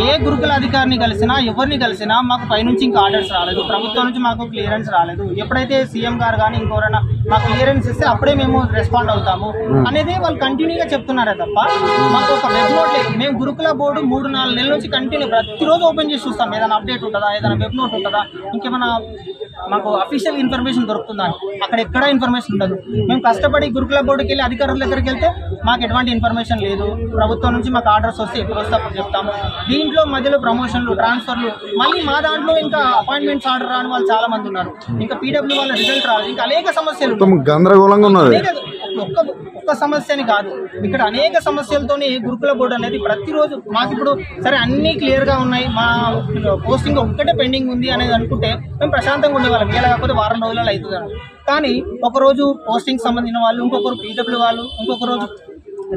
ఏ గురుకుల అధికారిని కలిసినా ఎవరిని కలిసినా మాకు పైనుంచి ఇంకా ఆర్డర్స్ రాలేదు, ప్రభుత్వం నుంచి మాకు క్లియరెన్స్ రాలేదు. ఎప్పుడైతే సీఎం గారు కానీ ఇంకెవరైనా మాకు క్లియరెన్స్ ఇస్తే అప్పుడే మేము రెస్పాండ్ అవుతాము అనేది వాళ్ళు కంటిన్యూగా చెప్తున్నారే తప్ప మాకు ఒక వెబ్ నోట్ లేదు. మేము గురుకుల బోర్డు 3-4 నెలల నుంచి కంటిన్యూ ప్రతిరోజు ఓపెన్ చేసి చూస్తాం, ఏదైనా అప్డేట్ ఉంటుందా, ఏదైనా వెబ్ నోట్ ఉంటుందా, ఇంకేమైనా మాకు అఫీషియల్ ఇన్ఫర్మేషన్ దొరుకుతుందా, అక్కడ ఎక్కడా ఇన్ఫర్మేషన్ ఉండదు. మేము కష్టపడి గురుకుల బోర్డుకి వెళ్ళి అధికారుల దగ్గరికి వెళ్తే మాకు ఎటువంటి ఇన్ఫర్మేషన్ లేదు. ప్రభుత్వం నుంచి మాకు ఆర్డర్స్ వస్తే ఎప్పుడు వస్తే అప్పుడు చెప్తాము. దీంట్లో మధ్యలో ప్రమోషన్లు, ట్రాన్స్ఫర్లు, మళ్ళీ మా దాంట్లో ఇంకా అపాయింట్మెంట్స్ ఆర్డర్ రాని వాళ్ళు చాలా మంది ఉన్నారు. ఇంకా పీడబ్ల్యూ వాళ్ళ రిజల్ట్ రాదు. ఇంకా అనేక సమస్యలు గందరగోళంగా ఉన్నది. ఒక్క సమస్యని కాదు, ఇక్కడ అనేక సమస్యలతోని గురుకుల బోర్డు అనేది ప్రతిరోజు మాకు ఇప్పుడు సరే అన్నీ క్లియర్గా ఉన్నాయి, మా పోస్టింగ్ ఒక్కటే పెండింగ్ ఉంది అనేది అనుకుంటే మేము ప్రశాంతంగా ఉండేవాళ్ళం. ఇలా కాకపోతే వారం రోజులలో అవుతుంది. కానీ ఒకరోజు పోస్టింగ్ సంబంధించిన వాళ్ళు, ఇంకొకరు పీడబ్ల్యూ వాళ్ళు, ఇంకొక రోజు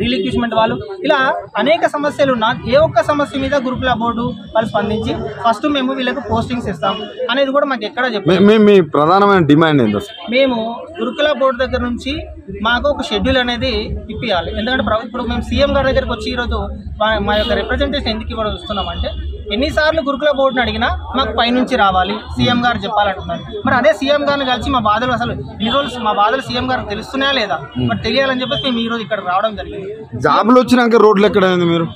రిలిక్విష్మెంట్ వాళ్ళు, ఇలా అనేక సమస్యలు ఉన్నా ఏ ఒక్క సమస్య మీద గురుకుల బోర్డు వాళ్ళు స్పందించి ఫస్ట్ మేము వీళ్ళకి పోస్టింగ్స్ ఇస్తాం అనేది కూడా మాకు ఎక్కడ చెప్పారు. మీ ప్రధానమైన డిమాండ్ ఏంటో మేము గురుకుల బోర్డు దగ్గర నుంచి మాకు ఒక షెడ్యూల్ అనేది ఇప్పియాలి. ఎందుకంటే ఇప్పుడు మేము సీఎం గారి దగ్గరికి వచ్చి ఈరోజు మా యొక్క రిప్రజెంటేషన్ ఎందుకు ఇవ్వడం ఇస్తున్నామంటే, ఎన్నిసార్లు గురుకుల బోర్డుని అడిగినా మాకు పైనుంచి రావాలి, సీఎం గారు చెప్పాలంటున్నారు. మరి అదే సీఎం గారిని కలిసి మా బాధలు అసలు ఈ రోజు మా బాధలు సీఎం గారికి తెలుస్తున్నాయా లేదా మరి తెలియాలని చెప్పేసి మేము ఈ రోజు ఇక్కడ రావడం జరిగింది. జాబ్లు వచ్చినాక రోడ్లు ఎక్కడ మీరు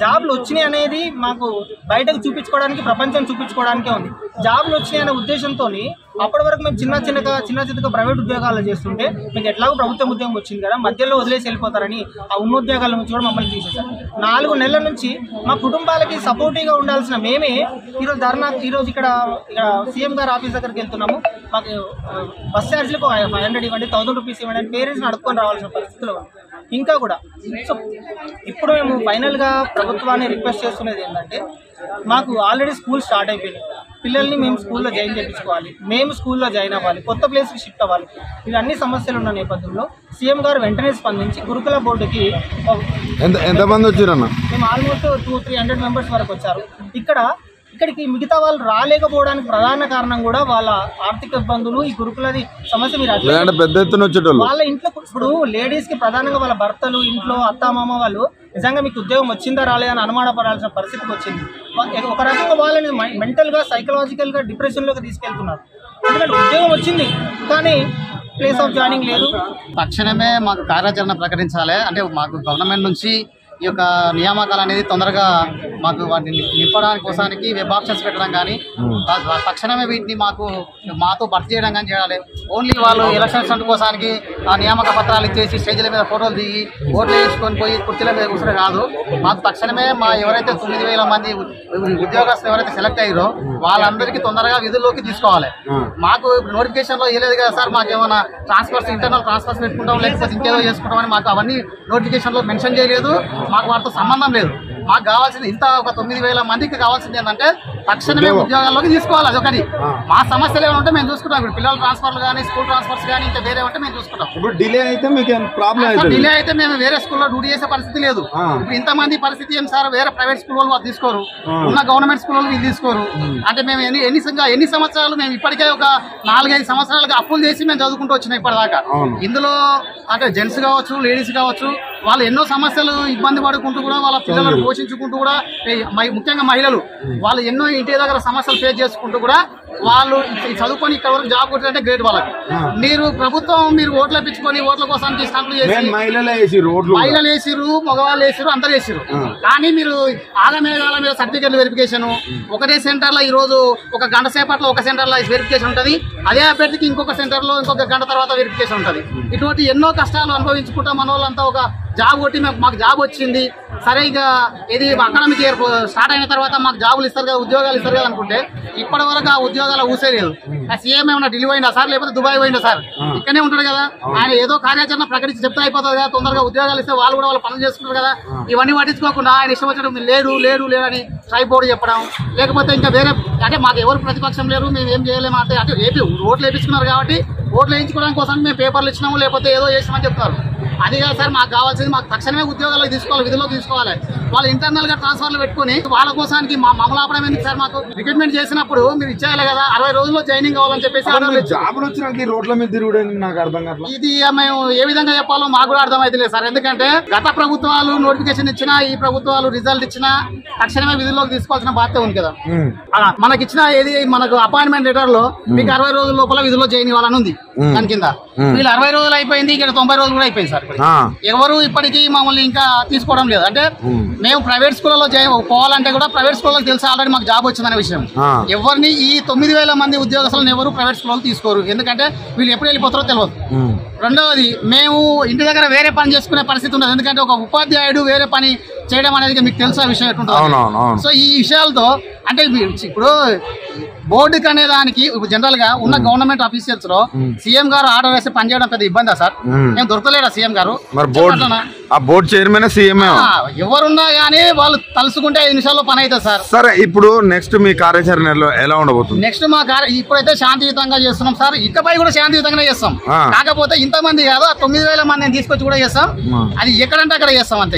జాబ్లు వచ్చినాయి అనేది మాకు బయటకు చూపించుకోవడానికి, ప్రపంచం చూపించుకోవడానికే ఉంది. జాబ్లు వచ్చినాయి అనే ఉద్దేశంతో అప్పటి వరకు మేము చిన్న చిన్నగా ప్రైవేట్ ఉద్యోగాలు చేస్తుంటే మీకు ఎట్లాగో ప్రభుత్వం ఉద్యోగం వచ్చింది కదా, మధ్యలో వదిలేసి వెళ్ళిపోతారని ఆ ఉన్న ఉద్యోగాల నుంచి కూడా మమ్మల్ని తీసేశారు. 4 నెలల నుంచి మా కుటుంబాలకి సపోర్టివ్గా ఉండాల్సిన మేమే ఈరోజు ఈరోజు ఇక్కడ సీఎం గారు ఆఫీస్ దగ్గరికి వెళ్తున్నాము. మాకు బస్ ఛార్జీలకు 500 ఇవ్వండి, 1000 రూపీస్ ఇవ్వండి, పేరెంట్స్ని అడుక్కొని రావాల్సిన పరిస్థితులు ఇంకా కూడా. సో ఇప్పుడు మేము ఫైనల్గా ప్రభుత్వాన్ని రిక్వెస్ట్ చేస్తున్నది ఏంటంటే, మాకు ఆల్రెడీ స్కూల్ స్టార్ట్ అయిపోయింది, పిల్లల్ని మేము స్కూల్లో జాయిన్ చేయించుకోవాలి, మేము స్కూల్లో జాయిన్ అవ్వాలి, కొత్త ప్లేస్కి షిఫ్ట్ అవ్వాలి. ఇవి అన్ని సమస్యలు ఉన్న నేపథ్యంలో సీఎం గారు వెంటనే స్పందించి గురుకుల బోర్డుకి ఎంతమంది వచ్చారన్న? మేము ఆల్మోస్ట్ 200-300 మెంబర్స్ వరకు వచ్చారు. ఇక్కడికి మిగతా వాళ్ళు రాలేకపోవడానికి ప్రధాన కారణం కూడా వాళ్ళ ఆర్థిక ఇబ్బందులు, ఈ గురుకులది సమస్య. మీరు పెద్ద ఎత్తున వచ్చేటోళ్ళు వాళ్ళ ఇంట్లో ఇప్పుడు లేడీస్ కి ప్రధానంగా వాళ్ళ భర్తలు, ఇంట్లో అత్తామామ వాళ్ళు నిజంగా మీకు ఉద్యోగం వచ్చిందా రాలేదని అనుమానపడాల్సిన పరిస్థితికి వచ్చింది. ఒక రకంగా వాళ్ళని మెంటల్గా, సైకలాజికల్గా డిప్రెషన్లోకి తీసుకెళ్తున్నారు. ఎందుకంటే ఉద్యోగం వచ్చింది కానీ ప్లేస్ ఆఫ్ జాయినింగ్ లేదు. తక్షణమే మాకు కార్యాచరణ ప్రకటించాలి. అంటే మాకు గవర్నమెంట్ నుంచి ఈ యొక్క నియామకాలు అనేది తొందరగా మాకు వాటిని నింపడానికి కోసానికి వెబ్ ఆప్షన్స్ పెట్టడం కానీ, తక్షణమే వీటిని మాతో భర్తీ చేయడం కానీ చేయాలి. ఓన్లీ వాళ్ళు ఎలక్షన్స్ కోసానికి ఆ నియామక పత్రాలు ఇచ్చేసి స్టేజ్ల మీద ఫోటోలు దిగి ఓట్లు వేసుకొని పోయి కుర్చీల మీద కూర్చొని కాదు. మాకు తక్షణమే ఎవరైతే 9,000 మంది ఉద్యోగస్తులు ఎవరైతే సెలెక్ట్ అయ్యారో వాళ్ళందరికీ తొందరగా విధుల్లోకి తీసుకోవాలి. మాకు నోటిఫికేషన్లో ఇవ్వలేదు కదా సార్, మాకు ఏమైనా ట్రాన్స్ఫర్స్, ఇంటర్నల్ ట్రాన్స్ఫర్స్ పెట్టుకుంటాం లేకపోతే ఇంకేదో చేసుకుంటామని మాకు అవన్నీ నోటిఫికేషన్లో మెన్షన్ చేయలేదు. మాకు వాటితో సంబంధం లేదు. మాకు కావాల్సింది ఒక 9,000 మందికి కావాల్సింది ఏంటంటే తక్షణమే ఉద్యోగాల్లోకి తీసుకోవాలి. అదొకటి. మా సమస్యలు ఏమైనా ఉంటే మేము చూసుకుంటాం. ఇప్పుడు పిల్లల ట్రాన్స్ఫర్లు కానీ, స్కూల్ ట్రాన్స్ఫర్స్ కానీ, ఇంకా వేరే ఉంటే మేము చూసుకుంటాం. ఇప్పుడు డిలే అయితే మీకు ప్రాబ్లం డిలే అయితే మేము వేరే స్కూల్లో డ్యూటీ చేసే పరిస్థితి లేదు. ఇప్పుడు ఇంతమంది పరిస్థితి ఏం సార్, వేరే ప్రైవేట్ స్కూల్ వాళ్ళు తీసుకోరు, ఉన్న గవర్నమెంట్ స్కూల్ వాళ్ళు తీసుకోరు. అంటే మేము ఎన్ని సంవత్సరాలు మేము ఇప్పటికే ఒక 4-5 సంవత్సరాలుగా అప్పులు చేసి మేము చదువుకుంటూ వచ్చినాం ఇప్పటిదాకా. ఇందులో అంటే జెంట్స్ కావచ్చు, లేడీస్ కావచ్చు, వాళ్ళు ఎన్నో సమస్యలు ఇబ్బంది పడుకుంటూ కూడా వాళ్ళ పిల్లలను పోషించుకుంటూ కూడా, ముఖ్యంగా మహిళలు వాళ్ళు ఎన్నో ఇంటి దగ్గర సమస్యలు ఫేస్ చేసుకుంటూ కూడా వాళ్ళు చదువుకొని ఇక్కడ వరకు జాబ్ కొట్టారంటే గ్రేట్. వాళ్ళకి మీరు ఓట్లు వేయించుకొని ఓట్ల కోసం స్టంట్లు చేసి మహిళలు వేసిరు, మగవాళ్ళు వేసిరు, అందరు వేసిరు. కానీ మీరు ఆగమేఘాల మీద సర్టిఫికెట్ల వెరిఫికేషన్ ఒకటే సెంటర్లో ఈ రోజు ఒక గంట సేపట్లో ఒక సెంటర్లో వెరిఫికేషన్ ఉంటుంది. అదే అభ్యర్థికి ఇంకొక సెంటర్లో ఇంకొక గంట తర్వాత వెరిఫికేషన్ ఉంటుంది. ఇటువంటి ఎన్నో కష్టాలు అనుభవించుకుంటా మన వాళ్ళంతా ఒక జాబ్ కొట్టి మాకు జాబ్ వచ్చింది సరే, ఇక ఇది అకాడమిక్ ఇయర్ స్టార్ట్ అయిన తర్వాత మాకు జాబులు ఇస్తారు కదా, ఉద్యోగాలు ఇస్తారు కదా అనుకుంటే ఇప్పటి వరకు ఆ ఉద్యోగాలు ఊసేలేదు. ఆ సీఎం ఏమన్నా ఢిల్లీ పోయిందా సార్, లేకపోతే దుబాయ్ పోయిందా సార్? ఇక్కడనే ఉంటాడు కదా. ఆయన ఏదో కార్యాచరణ ప్రకటించి చెప్తే అయిపోతుంది కదా, తొందరగా ఉద్యోగాలు ఇస్తే వాళ్ళు కూడా వాళ్ళ పనులు చేసుకుంటారు కదా. ఇవన్నీ పట్టించుకోకుండా ఆయన ఇష్టం వచ్చినట్టు లేరు అని ట్రైపోర్డ్ చెప్పడం, లేకపోతే ఇంకా వేరే అంటే మాకు ఎవరు ప్రతిపక్షం లేరు, మేము ఏం చేయలేము అంటే ఓట్లు వేయించుకున్నారు కాబట్టి ఓట్లు వేయించుకోవడానికి కోసం మేము పేపర్లు ఇచ్చినాము లేకపోతే ఏదో చేసినామని చెప్తారు. అది కాదు సార్, మాకు కావాల్సింది మాకు తక్షణమే ఉద్యోగాలకు తీసుకోవాలి, విధుల్లో తీసుకోవాలి. వాళ్ళు ఇంటర్నల్ గా ట్రాన్స్ఫర్లు పెట్టుకుని వాళ్ళ కోసానికి మమ్మల్ని ఆపడం ఎందుకు సార్? మాకు రిక్రూట్మెంట్ చేసినప్పుడు మీరు ఇచ్చేయాలి కదా, 60 రోజుల్లో జాయినింగ్ కావాలని చెప్పేసి జాబులు వచ్చినాక ఈ రోడ్ల మీద తిరుగుడు నాకు అర్థం కాదు. ఇది మేము ఏ విధంగా చెప్పాలో మాకు కూడా అర్థమైతే లేదు సార్. ఎందుకంటే గత ప్రభుత్వాలు నోటిఫికేషన్ ఇచ్చినా, ఈ ప్రభుత్వాలు రిజల్ట్ ఇచ్చినా తక్షణమే విధుల్లోకి తీసుకోవాల్సిన బాధ్యత ఉంది కదా. మనకి ఇచ్చిన ఏది మనకు అపాయింట్మెంట్ లెటర్ లో మీకు 60 రోజుల లోపల విధుల్లో జాయిన్ కావాలని ఉంది దాని కింద. వీళ్ళు 60 రోజులు అయిపోయింది, ఇక్కడ 90 రోజులు కూడా అయిపోయింది సార్. ఎవరు ఇప్పటికీ మమ్మల్ని ఇంకా తీసుకోవడం లేదు. అంటే మేము ప్రైవేట్ స్కూల్లో పోవాలంటే కూడా ప్రైవేట్ స్కూల్లో తెలుసు ఆల్రెడీ మాకు జాబ్ వచ్చిందనే విషయం. ఎవరిని ఈ 9,000 మంది ఉద్యోగస్తులను ఎవరు ప్రైవేట్ స్కూల్లో తీసుకోరు, ఎందుకంటే వీళ్ళు ఎప్పుడు వెళ్ళిపోతారో తెలియదు. రెండవది, మేము ఇంటి దగ్గర వేరే పని చేసుకునే పరిస్థితి ఉండదు, ఎందుకంటే ఒక ఉపాధ్యాయుడు వేరే పని చేయడం అనేది మీకు తెలుసా విషయం ఎట్లుంటుంది. సో ఈ విషయాలతో అంటే ఇప్పుడు బోర్డుకి అనే దానికి జనరల్ గా ఉన్న గవర్నమెంట్ ఆఫీసర్స్ లో సీఎం గారు ఆర్డర్ వేసి పనిచేయడం పెద్ద ఇబ్బందా సార్? మేము దొరకలేడా సీఎం గారు? బోర్డు చైర్మన్ సీఎం ఎవరున్నా గానీ వాళ్ళు తలుసుకుంటే 5 నిమిషాల్లో పని అవుతుంది సార్. సరే, ఇప్పుడు నెక్స్ట్ మీ కార్యాచరణలో ఎలా ఉండబోతుంది? నెక్స్ట్ మా ఇప్పుడైతే శాంతియుతంగా చేస్తున్నాం సార్, ఇకపై కూడా శాంతియుతంగానే చేస్తాం. కాకపోతే ఇంతమంది కాదు, 9,000 మందిని తీసుకొచ్చి కూడా చేస్తాం. అది ఎక్కడంటే అక్కడ చేస్తాం అంతే.